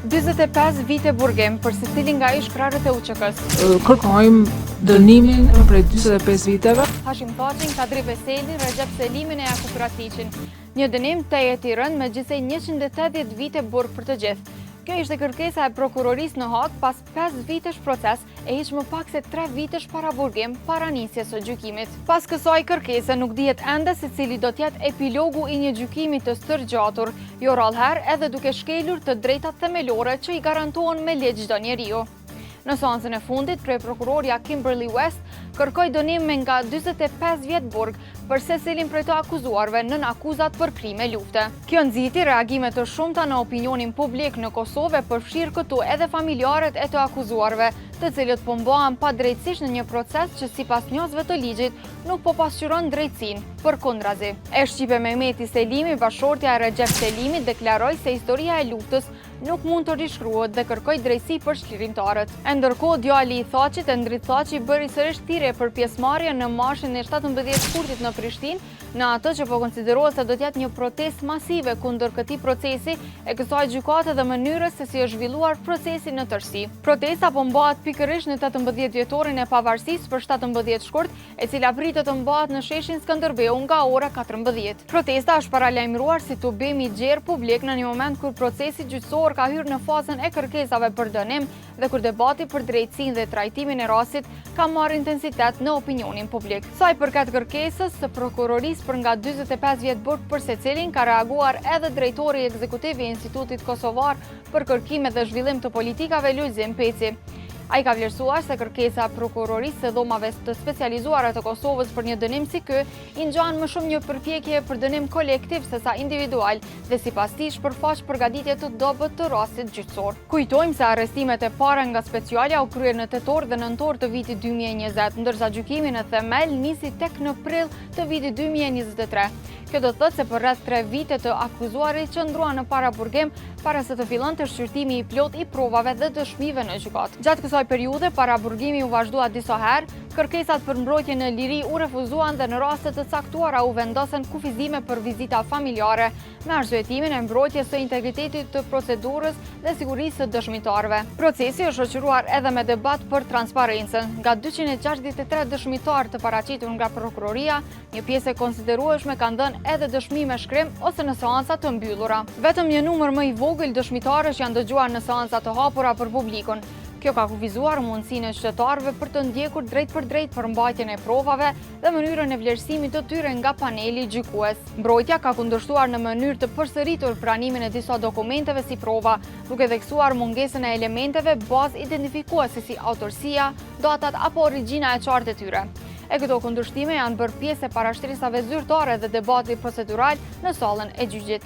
45 vite burgim për secilin nga ish krarët e UÇK-s. Kërkojmë dënimin prej 45 viteve. Hashim Thaçin, Kadri Veselin, Recep Selimin e Jakub Raciqin. Një dënim të jetë i rënd me gjithsej 180 vite burg për të gjithë. Kjo ishte kërkesa e prokurorisë në Hag pas 5 vitesh proces e hiç më pak se 3 vitesh para burgim, para nisjes së gjykimit. Pas kësaj kërkese nuk dihet ende se cili do t'jetë epilogu i një gjykimi të stërgjatur, jo rallëherë edhe duke shkelur të drejtat themelore që i garantohen me ligj çdo njeriu. Në seancën e fundit, prokurorja Kimberly West kërkoi dënim me nga 45 vjet burg për secilin prej të akuzuarve nën akuzat për krime lufte. Kjo nxiti reagime të shumta në opinionin publik në Kosovë, përfshirë këtu edhe familjarët e të akuzuarve, të cilët po mbahen padrejtësisht në një proces që sipas njohësve të ligjit nuk po pasqyron drejtësinë. Përkundrazi, e shqipe Mehmeti Selimi, bashortja e Recep Selimit, deklaroi se historia e luftës nuk mund të rishkruhet dhe kërkoi drejtësi për shlirimtarët. Ndërkohë, djali i Thaçit, Endrit Thaçi, bëri sërish thirrje për pjesëmarrje në marshin e 17 shkurtit në Prishtinë, në atë që po konsiderohet se do të jetë një protestë masive kundër këtij procesi e kësaj gjykate dhe mënyrës se si është zhvilluar procesi në tërësi. Protesta po mbahet pikërisht në 18 vjetorin e pavarësisë për 17 shkurt, e cila pritet të mbahet në sheshin Skënderbeu nga ora 14. Protesta është paralajmëruar si të bëmi gjerë publik në një moment kur procesi gjyqësor ka hyrë në fazën e kërkesave për dënim dhe kur debati për drejtësinë dhe trajtimin e rastit ka marrë intensitet në opinionin publik. Sa i përket kërkesës së prokurorisë për nga 45 vjet burg për secilin, ka reaguar edhe drejtori ekzekutiv i Institutit Kosovar për kërkime dhe zhvillim të politikave Lulzim Peci. Ai ka vlerësuar se kërkesa e prokurorisë së dhomave të specializuara të Kosovës për një dënim si ky i ngjan më shumë një përpjekje për dënim kolektiv sesa individual dhe sipas tij shpërfaq përgatitje të dobët të rastit gjyqësor. Kujtojmë se arrestimet e para nga specialja u kryer në tetor dhe nëntor të vitit 2020, ndërsa gjykimi në themel nisi tek në prill të vitit 2023. Kjo do të thotë se për rreth 3 vite të akuzuarit qëndruan në para burgim para se të fillonte shqyrtimi i plot i provave dhe dëshmive në gjykat. Gjatë kësaj periudhe, para burgimi u vazhdua disa herë, kërkesat për mbrojtje në liri u refuzuan dhe në raste të caktuara u vendosen kufizime për vizita familjare, me arsyetimin e mbrojtjes së integritetit të procedurës dhe sigurisë së dëshmitarëve. Procesi është shoqëruar edhe me debat për transparencën. Nga 263 dëshmitarë të paraqitur nga prokuroria, një pjesë e konsiderueshme kanë dhënë edhe dëshmi me shkrim ose në seanca të mbyllura. Vetëm një numër më i vogël dëshmitarësh janë dëgjuar në seanca të hapura për publikun. Kjo ka kufizuar mundësinë e qytetarëve për të ndjekur drejt për drejt përmbajtjen e provave dhe mënyrën e vlerësimit të tyre nga paneli gjykues. Mbrojtja ka kundërshtuar në mënyrë të përsëritur pranimin e disa dokumenteve si prova, duke theksuar mungesën e elementeve bazë identifikuese si autorësia, datat apo origjina e qartë e tyre. E këto kundërshtime janë bërë pjesë e parashtrisave zyrtare dhe debati procedural në sallën e gjyqit.